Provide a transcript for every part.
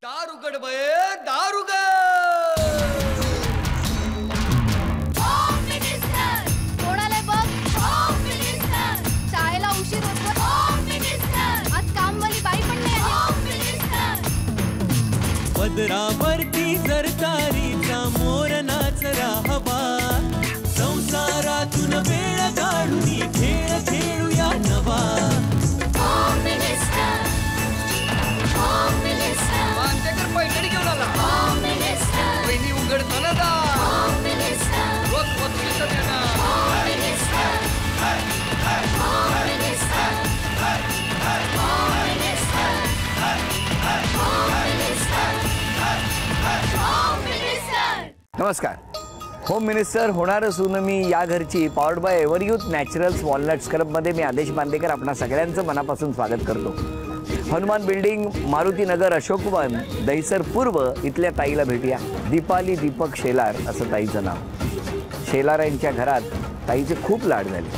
दारुगड बये दारुगड कोणाला बघ शाळेला उशीर होतो आज कामवाली बाई पण नाही पदरावरती सरकारीचा मोर नाचरा हवा संसारातून वेळ काढून खेळ खेळूया नवा पैठणी घेऊन आला पहिली उघडताना नमस्कार. होम मिनिस्टर होणार असून मी या घरची पॉवर्ड बाय एव्हरयूथ नॅचरल्स वॉलनट्स क्लबमध्ये मी आदेश बांदेकर आपणा सगळ्यांचं मनापासून स्वागत करतो. हनुमान बिल्डिंग, मारुती नगर, अशोकवन, दहिसर पूर्व इथल्या ताईला भेटूया. दीपाली दीपक शेलार असं ताईचं नाव. शेलार यांच्या घरात ताईचे खूप लाड झाले.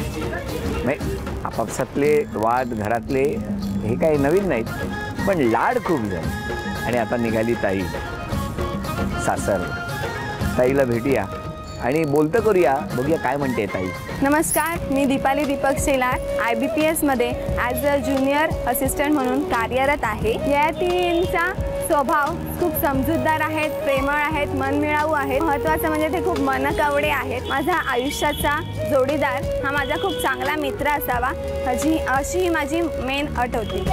नाही आपापसातले वाद घरातले हे काही नवीन नाहीत, पण लाड खूप झाले. आणि आता निघाली ताई सासर. ताईला भेटूया आणि बोलतं करूया, बघूया काय म्हणते ताई. नमस्कार, मी दीपाली दीपक शेलार IBPS मध्ये ॲज अ ज्युनियर असिस्टंट म्हणून कार्यरत आहे. या तीनचा स्वभाव खूप समजूतदार आहेत, प्रेमळ आहेत, मनमिळावू आहेत. महत्त्वाचं म्हणजे ते खूप मनकावडे आहेत. माझा आयुष्याचा जोडीदार हा माझा खूप चांगला मित्र असावा अशी ही माझी मेन अट होती.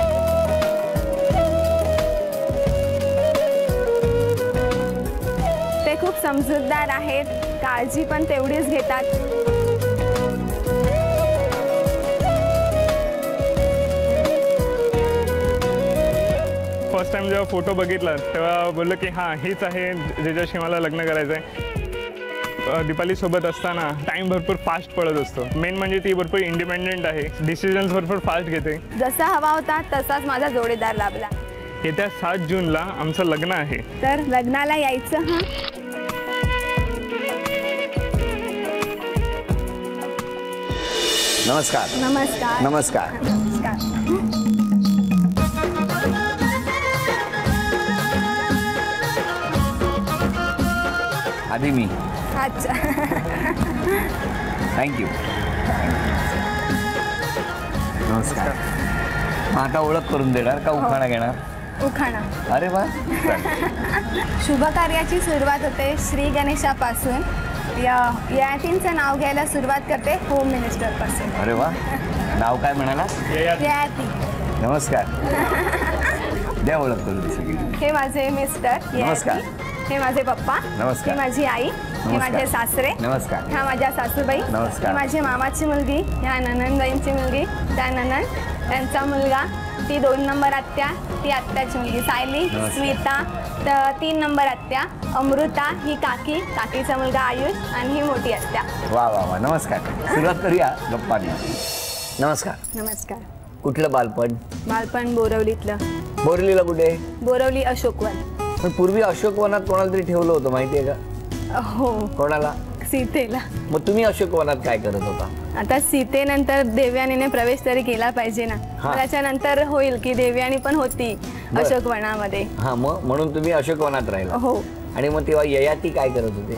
ते खूप समजूतदार आहेत, काळजी पण तेवढीच घेतात. फर्स्ट टाइम जेव्हा फोटो बघितला तेव्हा बोललो की हां हेच आहे ज्याच्याशी मला लग्न करायचं आहे. दीपालीसोबत असताना टाईम भरपूर फास्ट पडत असतो. मेन म्हणजे ती भरपूर इंडिपेंडेंट आहे, डिसिजन्स भरपूर फास्ट घेते. जसा हवा होता तसाच माझा जोडीदार लाभला. येत्या 7 जूनला आमचं लग्न आहे, तर लग्नाला यायचं. नमस्कार. नमस्कार. नमस्कार. नमस्कार. आधी मी. अच्छा. थँक्यू. नमस्कार. मग आता ओळख करून देणार का उखाणा घेणार? उखाणा. अरे वा. शुभ कार्याची सुरुवात होते श्री गणेशापासून. ययातींचं नाव घ्यायला सुरुवात करते होम मिनिस्टर पासून. अरे वा. नाव काय म्हणाला? ययाती. नमस्कार. द्या ओळख करून सगळी. हे माझे मिस्टर. नमस्कार. हे माझे पप्पा. नमस्कार. हे माझी आई. हे माझे सासरे. नमस्कार. ह्या माझ्या सासूबाई. नमस्कार. ही माझी मामाची मुलगी, ह्या ननंदबाईंची मुलगी, त्या ननंद, त्यांचा मुलगा, ती 2 नंबर आत्या, ती आत्याची मुलगी सायली, स्मिता, 3 नंबर आत्या अमृता, ही काकी, काकीचा मुलगा आयुष आणि ही मोठी आत्या. वा वा वा. नमस्कार. सुरुवात करूया गप्पांना. नमस्कार. नमस्कार. कुठलं बालपण? बालपण बोरवलीतलं. बोरलीला कुठे? बोरवली अशोकवन. पण पूर्वी अशोकवनात कोणाला तरी ठेवलं होतं माहितीये का? हो. कोणाला? सीतेला. मग तुम्ही अशोकवनात काय करत होता? आता सीतेनंतर देवयानीने प्रवेश तरी केला पाहिजे ना. त्याच्यानंतर होईल की देवयानी पण होती अशोकवनामध्ये. हा, मग म्हणून तुम्ही अशोकवनात राहिला. हो. आणि मग तेव्हा ययाती काय करत होते?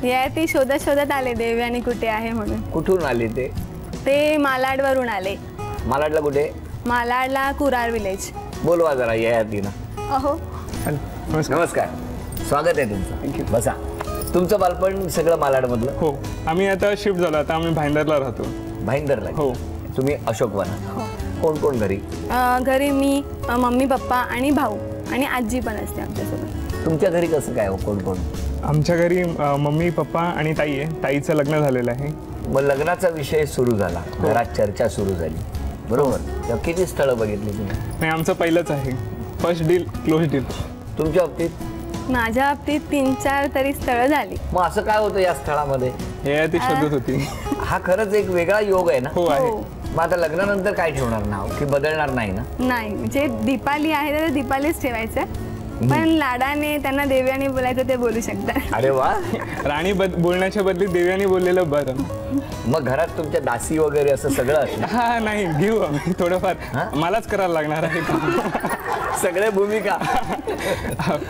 ययाती शोधत शोधत आले देवयानी कुठे आहे म्हणून. कुठून आले ते? ते मालाडवरून आले. मालाडला कुठे? मालाडला कुरार विलेज. बोलवा जरा ययातीना. अहो. नमस्कार. स्वागत आहे तुमचं. थँक्यू. बसा. तुमचं बालपण सगळं मालाडमधलं? हो. आम्ही आता शिफ्ट झालो, आता आम्ही भाईंदरला राहतो. भाईंदरला? हो. तुम्ही अशोकवनात? हो. कोण कोण घरी? घरी मी, मम्मी पप्पा आणि भाऊ आणि आजी पण असते आमच्यासोबत. तुमच्या घरी कसं काय? कोण कोण? आमच्या घरी मम्मी पप्पा आणि ताई आहे. ताईचं लग्न झालेलं आहे. मग लग्नाचा विषय सुरू झाला, घरात चर्चा सुरू झाली, बरोबर? तेव्हा किती स्थळं बघितली तुम्ही? नाही, आमचं पहिलंच आहे. First deal, close deal. तुमच्या बाबतीत? माझ्या बाबतीत 3-4 तरी स्थळं झाली. मग असं काय होतं या स्थळामध्ये? हे ती शोधत होती. हा खरंच एक वेगळा योग आहे ना? हो आहे. मग आता लग्नानंतर काय ठेवणार नाव, की बदलणार नाही ना? नाही, म्हणजे दीपाली आहे तर दीपालीच ठेवायचं. पण लाडाने त्यांना देवयानी बोलायचं ते बोलू शकतात. अरे वा. राणी बोलण्याच्या बदली देवयानी बोललेलं बरं. मग घरात तुमच्या दासी वगैरे असं सगळं असतं? हा, नाही, घेऊ आम्ही थोडंफार. मलाच करायला लागणार आहे. सगळ्या भूमिका.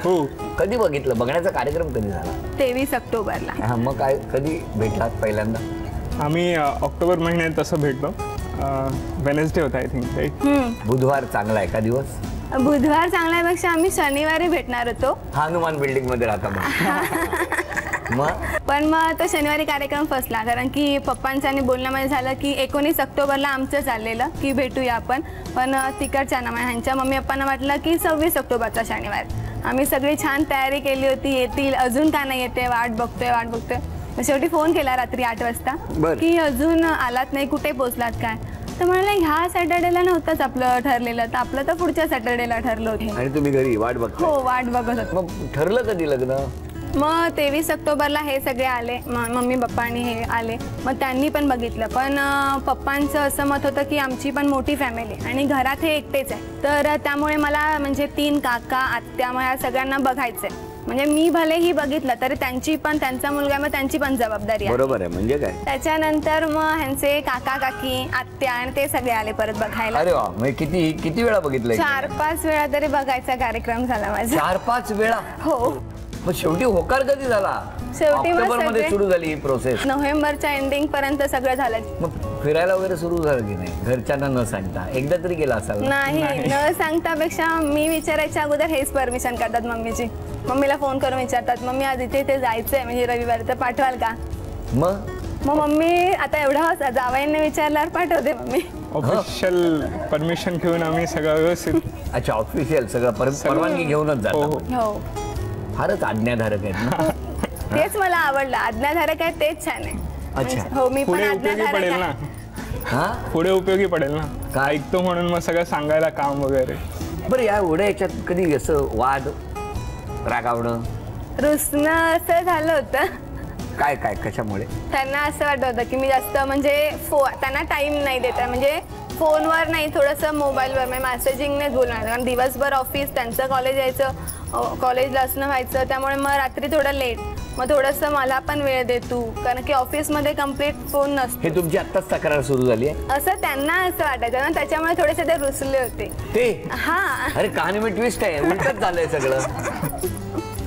हो. कधी बघितलं, बघण्याचा कार्यक्रम कधी झाला? 23 ऑक्टोबरला. हा, मग काय कधी भेटलात पहिल्यांदा? आम्ही ऑक्टोबर महिन्यात तसं भेटलो. वेनेसडे होता आय थिंक, राईट? बुधवार चांगला आहे का दिवस? बुधवार चांगल्यापेक्षा आम्ही शनिवारी भेटणार होतो. हनुमान बिल्डिंग मध्ये राहता मग? पण मग तो शनिवारी कार्यक्रम फसला, कारण की पप्पांचं आणि बोलण्यामध्ये झालं की 19 ऑक्टोबरला आमचं चाललेलं की भेटूया आपण, पण तिकडच्या ना ह्यांच्या मम्मी पप्पांना वाटलं की 26 ऑक्टोबरचा शनिवार. आम्ही सगळी छान तयारी केली होती, येतील अजून का नाही येते, वाट बघतोय. शेवटी फोन केला रात्री 8 वाजता की अजून आलात नाही, कुठे पोहोचलात काय? तर म्हणाला ह्या सॅटर्डेला नव्हतंच आपलं ठरलेलं, तर आपलं तर पुढच्या सॅटर्डेला ठरलं होतं. आणि तुम्ही घरी वाट बघता? हो, वाट बघत होतो. मग ठरलं कधी लग्न? मग 23 ऑक्टोबरला हे सगळे आले, मम्मी पप्पा आणि हे आले, मग त्यांनी पण बघितलं. पण पप्पांचं असं मत होतं की आमची पण मोठी फॅमिली आणि घरात हे एकटेच आहे, तर त्यामुळे मला म्हणजे 3 काका, आत्या, मग ह्या सगळ्यांना बघायचं आहे. म्हणजे मी भलेही बघितलं तरी त्यांची पण, त्यांचा मुलगा, मग त्यांची पण जबाबदारी आहे. बरोबर आहे. म्हणजे काय? त्याच्यानंतर मग ह्यांचे काका, काकी, आत्या आणि ते सगळे आले परत बघायला. अरे वा, म्हणजे किती वेळा बघितलंय? 4-5 वेळा तरी बघायचा कार्यक्रम झाला माझा. 4-5 वेळा? हो. मग शेवटी होकार कधी झाला? शेवटी मग ऑक्टोबरमध्ये सुरू झाली ही प्रोसेस. नोव्हेंबरच्या एंडिंग पर्यंत सगळं झालं. मग फिरायला वगैरे सुरू झालं की नाही घरच्यांना न सांगता? एकदा तरी गेला असाल? नाही, न सांगतापेक्षा मी विचारायच्या अगोदर हेच परमिशन करतात मम्मीची. मम्मीला फोन करून विचारतात, मम्मी आज इथे जायचंय म्हणजे रविवारी, तर पाठवाल का? मग मम्मी आता एवढं जावयांनी विचारल्यावर पाठवते मम्मी. ऑफिशियल परमिशन घेऊन आम्ही सगळं व्यवस्थित. अच्छा, ऑफिशियल सगळं परवानगी घेऊनच जातो. हो, फारच आज्ञाधारक आहेत ना. तेच मला आवडलं, आज्ञाधारक आहे तेच छान आहे. अच्छा. हो, मी पण पुढे उपयोगी पडेल ना. हा, पुढे उपयोगी पडेल ना. काय? ऐकतो म्हणून मग सगळं सांगायला काम वगैरे. बरं, या एवढ्या याच्यात कधी असं वाद, रागावणं, रुसणं असं झालं होतं? काय कशामुळे? त्यांना असं वाटत होतं की मी जास्त म्हणजे त्यांना टाइम नाही देता, म्हणजे फोनवर नाही, थोडंसं मोबाईलवर म्हणजे मेसेजिंगनेच बोलणार. कारण दिवसभर ऑफिस, त्यांचं कॉलेज यायचं, कॉलेजला असणं व्हायचं, त्यामुळे मग रात्री थोडं लेट, मग थोडंसं मला पण वेळ दे तू, कारण की ऑफिसमध्ये कम्प्लीट फोन नसतो. हे तुमची आत्ताच तक्रार सुरू झाली आहे? असं त्यांना असं वाटायचं ना, त्याच्यामुळे थोडेसे ते रुसले होते ते. हा, अरे कहाणी में ट्विस्ट आहे, उलटच झालंय सगळं.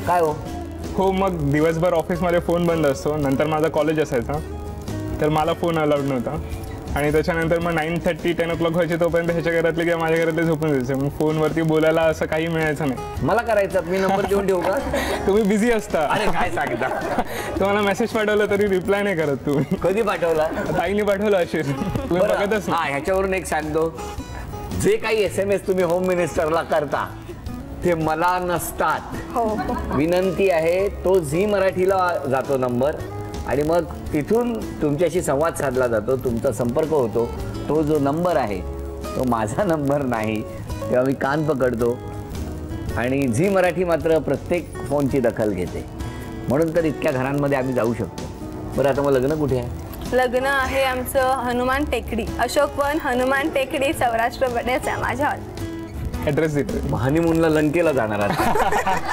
काय हो? मग दिवसभर ऑफिसमध्ये फोन बंद असतो, नंतर माझा कॉलेज असायचा, तर मला फोन अलाउड नव्हता. आणि त्याच्यानंतर मग 9:30-10 o'clock व्हायचे, तोपर्यंत ह्याच्या घरातले किंवा माझ्या घरातले झोपून जायचे. मग फोनवरती बोलायला असं काही मिळायचं नाही. मला करायचं, मी नंबर देऊन ठेवू का? तुम्ही बिझी असता. अरे काय सांगता? तुम्हाला मेसेज पाठवला तरी रिप्लाय नाही करत तुम्ही. कधी पाठवला? ताईने पाठवला असेल, तुम्ही बघतच नाही. ह्याच्यावरून एक सांगतो, जे काही SMS तुम्ही होम मिनिस्टरला करता ते मला नसतात. विनंती आहे, तो झी मराठीला जातो नंबर, आणि मग तिथून तुमच्याशी संवाद साधला जातो, तुमचा संपर्क होतो. तो जो नंबर आहे तो माझा नंबर नाही, तेव्हा मी कान पकडतो. आणि झी मराठी मात्र प्रत्येक फोनची दखल घेते, म्हणून तर इतक्या घरांमध्ये आम्ही जाऊ शकतो. बरं, आता मग लग्न कुठे आहे? लग्न आहे आमचं हनुमान टेकडी, अशोक वन, हनुमान टेकडी, सौराष्ट्र बडेच आहे माझ्या. ऍड्रेस देतो. हनीमूनला लंकेला जाणार आहात?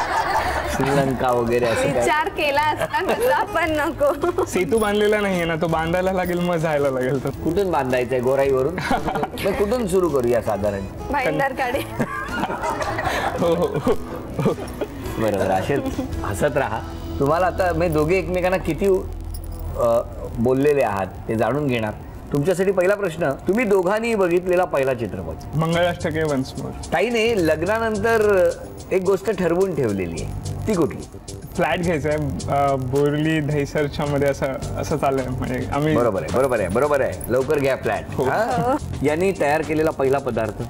श्रीलंका वगैरे असं काय? विचार केला असता तसा, पण नको. सेतू बांधलेला नाहीये ना, तो बांधायला लागेल, मग जायला लागेल. तर कुठून बांधायचंय? गोराईवरून? मग कुठून सुरू करूया साधारण? भाईंदरकडे. बरोबर, असे हसत राहा. तुम्हाला आता मी दोघे एकमेकांना किती बोललेले आहात ते जाणून घेणार. तुमच्यासाठी पहिला प्रश्न, तुम्ही दोघांनी बघितलेला पहिला चित्रपट? मंगळाष्टके वन्स मोर. ताईने लग्नानंतर एक गोष्ट ठरवून ठेवलेली आहे, ती कुठली? फ्लॅट घ्यायचा आहे बोरली दहिसरच्या मध्ये, असं चाललंय. म्हणजे आम्ही. बरोबर आहे. लवकर घ्या फ्लॅट. यांनी तयार केलेला पहिला पदार्थ?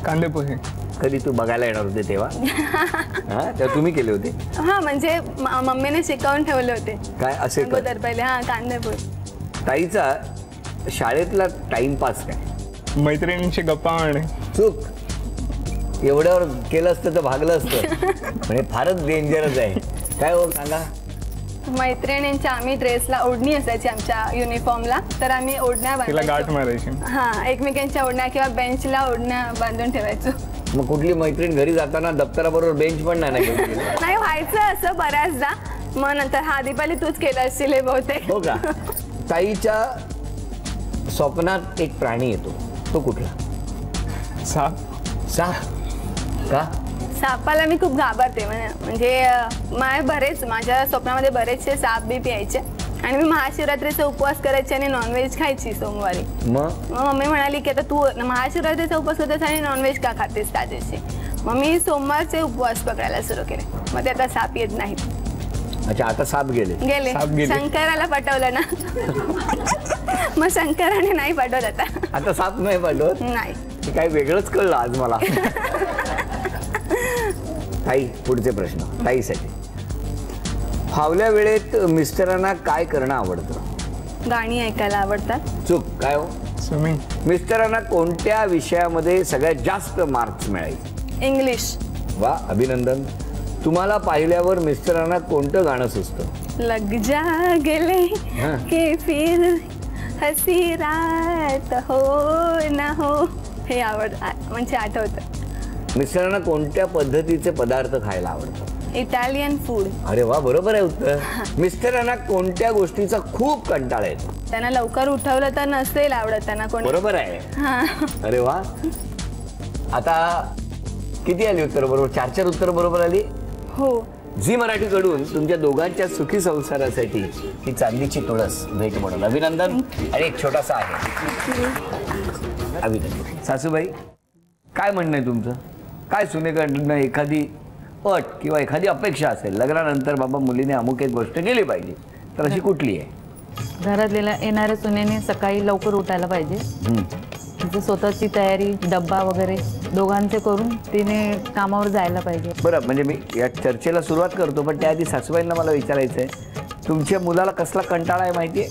कांदे पोहे. कधी तू बघायला येणार होते तेव्हा? तेव्हा तुम्ही केले होते? हा, म्हणजे मम्मीने शिकवून ठेवले होते. काय असे? अगोदर पहिले कांदे पोहे. ताईचा शाळेतला टाइमपास काय? मैत्रिणींची गप्पा मारणे. चूक. एवढ्यावर केलं असतं तर भागलं असतं. म्हणजे फारच डेंजरच आहे. काय हो, सांगा. मैत्रिणींच्या आम्ही ड्रेसला ओढणी असायची आमच्या युनिफॉर्मला, तर आम्ही ओढण्या तिला गाठ मारायची. हा, एकमेकांच्या ओढण्या किंवा बेंचला ओढण्या बांधून ठेवायचो. मग कुठली मैत्रीण घरी जाताना दप्तराबरोबर बेंच पण नाही नाही व्हायचं असं बऱ्याचदा. मग नंतर हा दीपाली तूच केलं असशील हे बहुतेक. हो का? ताईच्या स्वप्नात एक प्राणी येतो, तो कुठला? साप. साप? का? सापाला मी खूप घाबरते. म्हणजे माझ्या स्वप्नामध्ये बरेचसे साप बीप यायचे आणि मी महाशिवरात्रीचा उपवास करायचे आणि नॉनव्हेज खायची सोमवारी. मग मम्मी म्हणाली की आता तू महाशिवरात्रीचा उपवास करतेस आणि नॉनव्हेज का खातेस त्या दिवशी. मग मी सोमवारचे उपवास पकडायला सुरू केले. मग ते आता साप येत नाहीत. अच्छा, आता साप गेले. शंकराला पाठवलं ना. मग शंकराने नाही पाठवत आता साप नाही पाठवत. नाही, काय वेगळंच कळलं आज मला. ताई, पुढचे प्रश्न ताईसाठी. फावल्या वेळेत मिस्टरांना काय करणं आवडतं? गाणी ऐकायला आवडतात. चूक काय हो? स्विमिंग. मिस्टरांना कोणत्या विषयामध्ये सगळ्यात जास्त मार्क्स मिळाले? इंग्लिश. वा, अभिनंदन. तुम्हाला पाहिल्यावर मिस्टरांना कोणतं गाणं सुचतं? लग जा गले के फिर हसी रात हो ना हो, हे म्हणजे आठवतं. मिस्टरांना कोणत्या पद्धतीचे पदार्थ खायला आवडतात? Italian food. अरे वा, बरोबर आहे उत्तर. मिस्टरांना कोणत्या गोष्टीचा खूप कंटाळा येतो? त्यांना लवकर उठवलं तर नसेल आवडत त्यांना कोणी. बरोबर आहे. अरे वा. आता किती आली उत्तर बरोबर? 4 उत्तर बरोबर आली. हो. झी मराठीकडून तुमच्या दोघांच्या सुखी संसारासाठी ही चांदीची तुळस भेट म्हणून अभिनंदन. आणि एक छोटासा आहे. अभिनंदन. सासूबाई, काय म्हणणं आहे तुमचं? काय सुनेकडनं एखादी अट किंवा एखादी अपेक्षा असेल लग्नानंतर, बाबा मुलीने अमुक एक गोष्ट केली पाहिजे, तर अशी कुठली आहे? घरातल्या येणाऱ्या सुनेने सकाळी लवकर उठायला पाहिजे. तिचं स्वतःची तयारी, डब्बा वगैरे दोघांचे करून तिने कामावर जायला पाहिजे. बरं, म्हणजे मी या चर्चेला सुरुवात करतो, पण त्याआधी सासूबाईंना मला विचारायचं आहे, तुमच्या मुलाला कसला कंटाळा आहे माहिती आहे?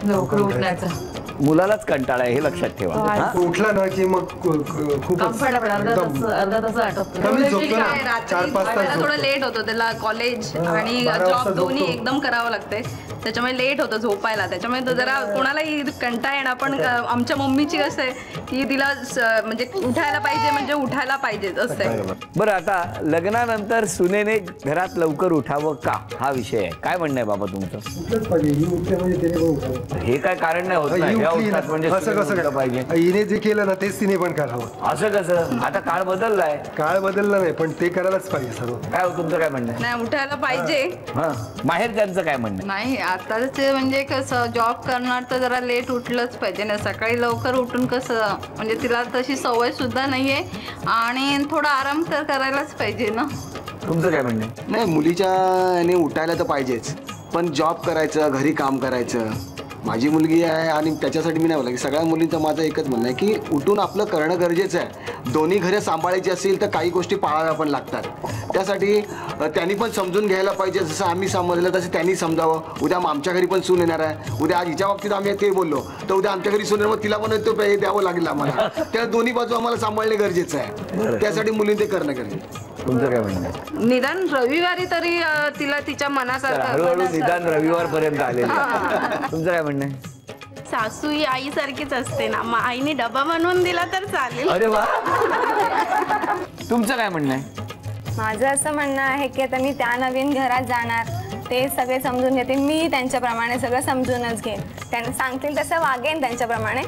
लवकर उठण्याचा. मुलालाच कंटाळा आहे हे लक्षात ठेवा. उठला ना की मग खूप अर्धा तास आटोपतो. थोडं लेट होतं त्याला. कॉलेज आणि जॉब दोन्ही एकदम करावं लागतंय, त्याच्यामुळे लेट होतं झोपायला. त्याच्यामुळे तो जरा कोणालाही कंटाळा येणार. पण आमच्या मम्मीची कसं आहे की तिला म्हणजे उठायला पाहिजे, म्हणजे उठायला पाहिजे असं आहे. बरं, आता लग्नानंतर सुनेने घरात लवकर उठावं का, हा विषय आहे. काय म्हणणं आहे बाबा तुमचं? हे काय कारण नाही होत नाही. म्हणजे असं कसं पाहिजे? हिने जे केलं ना तेच तिने पण करावं. असं कसं? आता काळ बदललाय. काळ बदलला नाही, पण ते करायलाच पाहिजे सर्व. काय तुमचं काय म्हणणं आहे? नाही, उठायला पाहिजे. माहेर त्यांचं काय म्हणणं? नाही, आताच म्हणजे कसं जॉब करणार तर जरा लेट उठलंच पाहिजे ना. सकाळी लवकर उठून कसं, म्हणजे तिला तशी सवय सुद्धा नाहीये आणि थोडा आराम तर करायलाच पाहिजे ना. तुमचं काय म्हणणं आहे? नाही, मुलीच्या याने उठायला तर पाहिजेच, पण जॉब करायचं, घरी काम करायचं. माझी मुलगी आहे आणि त्याच्यासाठी मी नाही बोला की सगळ्या मुलींचं माझं एकच म्हणणं आहे की उठून आपलं करणं गरजेचं आहे. दोन्ही घरे सांभाळायची असेल तर काही गोष्टी पाळाव्या पण लागतात. त्यासाठी त्यांनी पण समजून घ्यायला पाहिजे. जसं आम्ही समजलं तसं त्यांनी समजावं. उद्या आमच्या घरी पण सून येणार आहे. उद्या आज हिच्या बाबतीत आम्ही ते बोललो तर उद्या आमच्या घरी सून येणार, मग तिला पण तो हे द्यावं लागेल आम्हाला. त्या दोन्ही बाजू आम्हाला सांभाळणे गरजेचं आहे. त्यासाठी मुलींनी ते करणं गरजेचं. तुमचं काय म्हणणं आहे? निदान रविवारी तरी तिला तिच्या मनासारखं हळूहळू निदान रविवार पर्यंत आलेलं. तुमचं काय म्हणणं आहे? सासू ही आईसारखीच असते ना, मग आईने डबा बनवून दिला तर चालेल. अरे वा. तुमचं काय म्हणणं आहे? माझं असं म्हणणं आहे की आता मी त्या नवीन घरात जाणार, ते सगळे समजून घेते. मी त्यांच्याप्रमाणे सगळं समजूनच घेईन. त्यांना सांगतील तसं वागेन त्यांच्याप्रमाणे.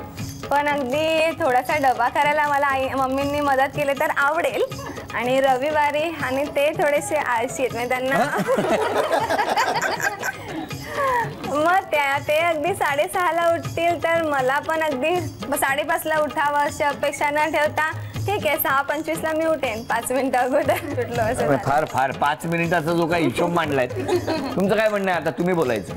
पण अगदी थोडासा डबा करायला मला मम्मींनी मदत केली तर आवडेल. आणि रविवारी आणि ते थोडेसे आळशी आहेत, म्हणजे त्यांना मग ते अगदी 6:30ला उठतील तर मला पण अगदी 5:30ला उठावं अशी अपेक्षा न ठेवता ठीक आहे 6:25ला मी उठेन, 5 मिनिटं अगोदर उठलो असं. फार 5 मिनिटाचा जो काही हिशोब मांडलाय. तुमचं काय म्हणणं आहे? आता तुम्ही बोलायचं.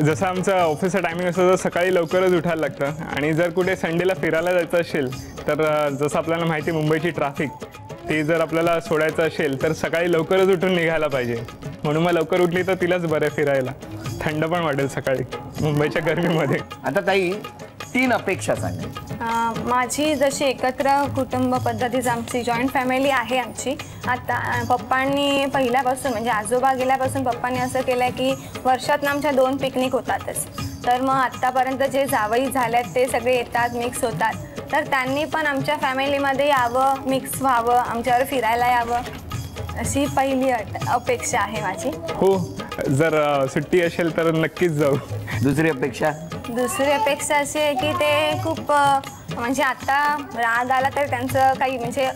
जसं आमचं ऑफिसचा टायमिंग असतं तर सकाळी लवकरच उठायला लागतं. आणि जर कुठे संडेला फिरायला जायचं असेल तर जसं आपल्याला माहिती मुंबईची ट्रॅफिक ती जर आपल्याला सोडायचं असेल तर सकाळी लवकरच उठून निघायला पाहिजे. म्हणून मग लवकर उठली तर तिलाच बरं फिरायला, थंड पण वाटेल सकाळी मुंबईच्या गरमीमध्ये. आता ताई 3 अपेक्षा सांगा. माझी जशी एकत्र कुटुंब पद्धतीच आमची जॉईंट फॅमिली आहे आमची. आता पप्पांनी पहिल्यापासून म्हणजे आजोबा गेल्यापासून पप्पांनी असं केलं आहे की वर्षातनं आमच्या 2 पिकनिक होतातच. तर मग आत्तापर्यंत जे जावई झाल्यात ते सगळे येतात, मिक्स होतात. तर त्यांनी पण आमच्या फॅमिलीमध्ये यावं, मिक्स व्हावं, आमच्यावर फिरायला यावं अशी पहिली अपेक्षा आहे माझी. हो, जर सुट्टी असेल तर नक्कीच जाऊ. दुसरी अपेक्षा? दुसरी अपेक्षा अशी आहे की ते खूप म्हणजे आता राग आला तर त्यांचं काही म्हणजे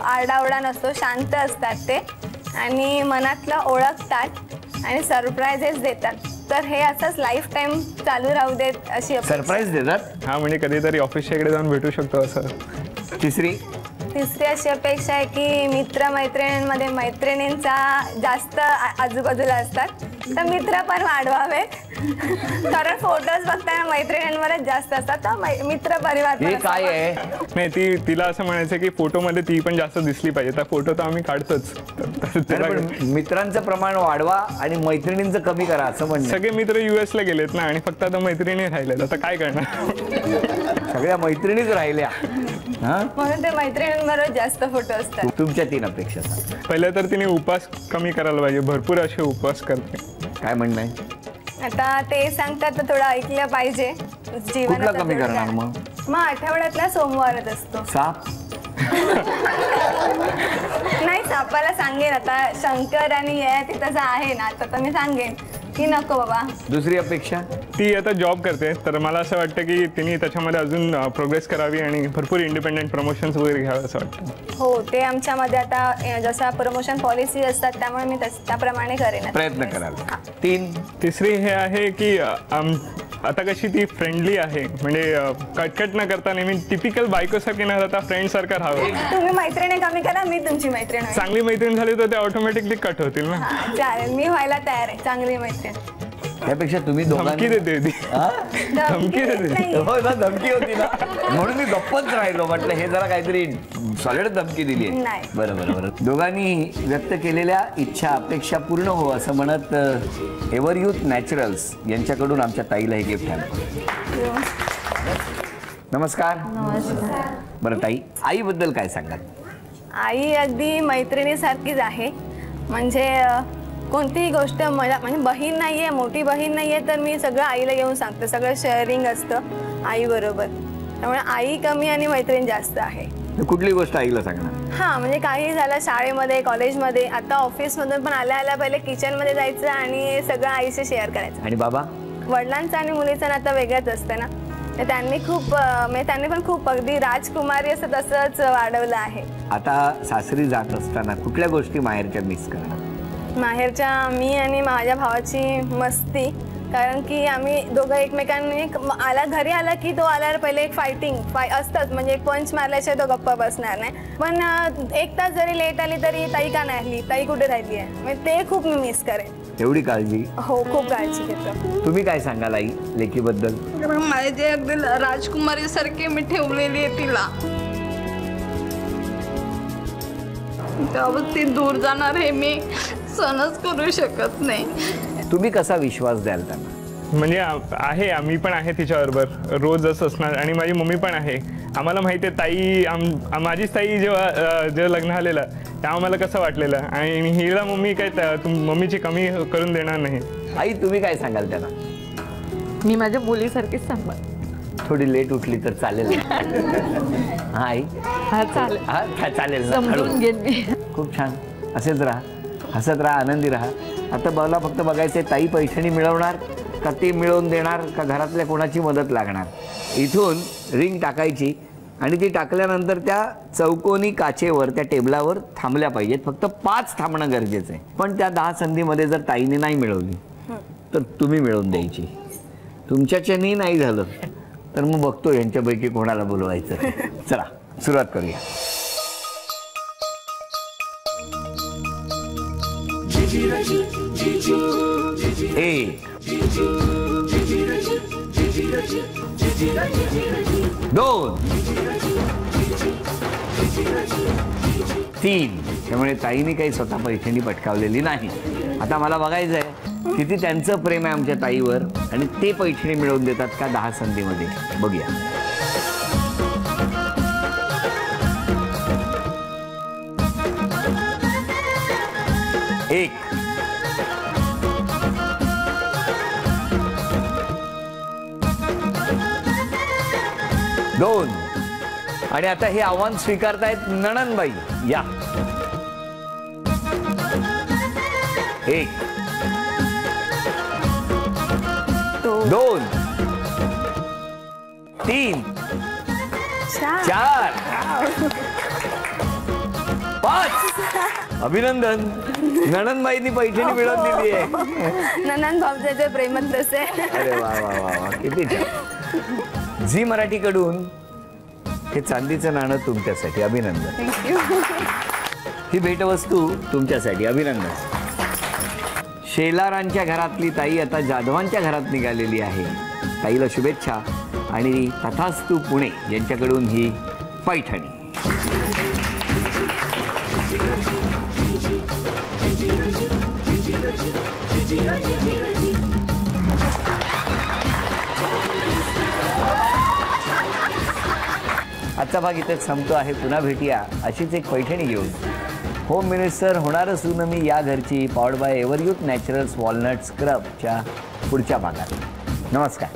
आरडाओरडा नसतो, शांत असतात ते आणि मनातलं ओळखतात आणि सरप्राईजेस देतात. तर हे असंच लाईफ टाईम चालू राहू देत अशी सरप्राईज देतात. हा म्हणजे कधीतरी ऑफिसच्या इकडे जाऊन भेटू शकतो असं. तिसरी अशी अपेक्षा आहे की मित्रमैत्रिणींमध्ये मैत्रिणींचा जास्त आजूबाजूला असतात, तर मित्र पण वाढवावेत. कारण फोटोज बघताना मैत्रिणींवरच जास्त असतात, तर मित्र परिवार हे काय आहे. नाही तिला असं म्हणायचं की फोटोमध्ये ती पण जास्त दिसली पाहिजे. तर फोटो तर आम्ही काढतोच. मित्रांचं प्रमाण वाढवा आणि मैत्रिणींचं कमी करा असं म्हणणं. सगळे मित्र US ला गेलेत ना आणि फक्त आता मैत्रिणी राहिल्यात. आता काय करणार. सगळ्या मैत्रिणीच राहिल्या म्हणून ते मैत्रिणींबरोबर जास्त फोटो असतात. तुमच्या 3 अपेक्षा. पहिलं तर तिने उपवास कमी करायला पाहिजे. भरपूर असे उपवास करते. काय म्हणणं आहे. आता ते सांगतात तर थोडं ऐकलं पाहिजे. जीवनात कमी करणार मग आठवड्यातला सोमवारच असतो. साप नाही, सापाला सांगेन आता शंकर आणि ते तसं आहे ना, आता तर मी सांगेन की नको बाबा. दुसरी अपेक्षा ती आता जॉब करते, तर मला असं वाटतं की तिने त्याच्यामध्ये अजून प्रोग्रेस करावी आणि भरपूर इंडिपेंडेंट प्रमोशन्स वगैरे घ्यावं असं वाटतं. हो, ते आमच्यामध्ये आता जसं प्रमोशन पॉलिसी असतात त्यामुळे मी त्याप्रमाणे करेन, प्रयत्न कराल. तिसरी हे आहे की आता कशी ती फ्रेंडली आहे, म्हणजे कटकट न करता नेहमी टिपिकल बायकोसारखी न राहता फ्रेंड सारखं राहावं. तुम्ही मैत्रिणी कमी करा, मी तुमची मैत्रीण. चांगली मैत्रीण झाली तर ते ऑटोमॅटिकली कट होतील ना. चालेल, मी व्हायला तयार आहे चांगली मैत्रीण. त्यापेक्षा तुम्ही धमकी देते ती. धमकी देते. हो ना, धमकी होती ना, म्हणून मी गप्पच राहिलो. म्हटलं हे जरा काहीतरी सॉलिड धमकी दिली आहे. बरं. दोघांनी व्यक्त केलेल्या इच्छा अपेक्षा पूर्ण हो असं म्हणत एव्हरयूथ नॅचरल्स यांच्याकडून आमच्या ताईला हे गिफ्ट आहे. नमस्कार. बरं ताई, आईबद्दल काय सांगाल. आई अगदी मैत्रिणीसारखीच आहे. म्हणजे कोणतीही गोष्ट मला, म्हणजे बहीण नाही आहे, मोठी बहीण नाही आहे, तर मी सगळं आईला येऊन सांगते. सगळं शेअरिंग असतं आईबरोबर. त्यामुळे आई कमी आणि मैत्रीण जास्त आहे. कुठली गोष्ट आईला सांगणार. हां, म्हणजे काही झालं शाळेमध्ये, कॉलेजमध्ये, आता ऑफिसमधून पण आल्या पहिले किचनमध्ये जायचं आणि सगळं आईशी शेअर करायचं. आणि बाबा. वडिलांचं आणि मुलीचं नातं वेगळंच असतं ना. तर त्यांनी पण खूप अगदी राजकुमारी असं तसंच वाढवलं आहे. आता सासरी जात असताना कुठल्या गोष्टी माहेरच्या मिस करणार. माहेरच्या मी आणि माझ्या भावाची मस्ती, कारण की आम्ही दोघं एकमेकांनी घरी आला की तो आल्यावर पहिले एक फायटिंग असतंच. म्हणजे एक पंच मारल्याशिवाय तो गप्पा बसणार नाही. पण 1 तास जरी लेट आली तरी ताई का नाही आली, ताई कुठे राहिली आहे, म्हणजे ते खूप मी मिस करेन. एवढी काळजी. हो, खूप काळजी घेतो. तुम्ही काय सांगाल आई लेकीबद्दल. माझे अगदी राजकुमारी सारखी मी ठेवलेली आहे तिला. त्यावर ती दूर जाणार हे मी सहनच करू शकत नाही. तुम्ही कसा विश्वास द्याल त्यांना. म्हणजे आहे, आम्ही पण आहे तिच्याबरोबर रोजच असणार आणि माझी मम्मी पण आहे. आम्हाला माहिती आहे ताई, माझीच ताई जेव्हा लग्न झालेलं तेव्हा आम्हाला कसं वाटलेलं आणि हिला मम्मी काय मम्मीची कमी करून देणार नाही. आई तुम्ही काय सांगाल त्यांना. मी माझ्या मुलीसारखीच सांभाळ. थोडी लेट उठली तर चालेल. हा आई. हा चालेल. हा चालेल. समजून घेईन मी. खूप छान. असेच राहा, हसत राहा, आनंदी राहा. आता मला फक्त बघायचंय ताई पैठणी मिळवणार का ते मिळवून देणार का घरातल्या कोणाची मदत लागणार. इथून रिंग टाकायची आणि ती टाकल्यानंतर त्या चौकोनी काचेवर त्या टेबलावर थांबल्या पाहिजेत. फक्त 5 थांबणं गरजेचं आहे. पण त्या 10 संधीमध्ये जर ताईने नाही मिळवली तर तुम्ही मिळवून द्यायची. तुमच्याच्यानी नाही झालं तर मग बघतो यांच्यापैकी कोणाला बोलवायचं. चला सुरुवात करूया. एक, 2, 3. त्यामुळे ताईने काही स्वतः पैठणी पटकावलेली नाही. आता मला बघायचं आहे किती त्यांचं प्रेम आहे आमच्या ताईवर आणि ते पैठणी मिळवून देतात का 10 संधीमध्ये. बघूया. 1, 2. आणि आता हे आव्हान स्वीकारतायत नणंदबाई. या. 1, 2, 3, 4. 5 अभिनंदन. नणंदबाईंनी पैठणी मिळवून दिली आहे. ननंद भाऊजाचे प्रेमच तसे. अरे वा वा वा वा, किती छान. झी मराठीकडून हे चांदीचं नाणं तुमच्यासाठी. अभिनंदन. ही भेटवस्तू तुमच्यासाठी. अभिनंदन. शेलारांच्या घरातली ताई आता जाधवांच्या घरात निघालेली आहे. ताईला शुभेच्छा. आणि तथास्तू पुणे यांच्याकडून ही पैठणी. आजचा भाग इथेच संपतो आहे. पुन्हा भेटूया अशीच एक पैठणी घेऊन. होम मिनिस्टर होणार असून मी या घरची पॉवर्ड बाय एव्हरयूथ नॅचरल्स वॉलनट स्क्रबच्या पुढच्या भागात. नमस्कार.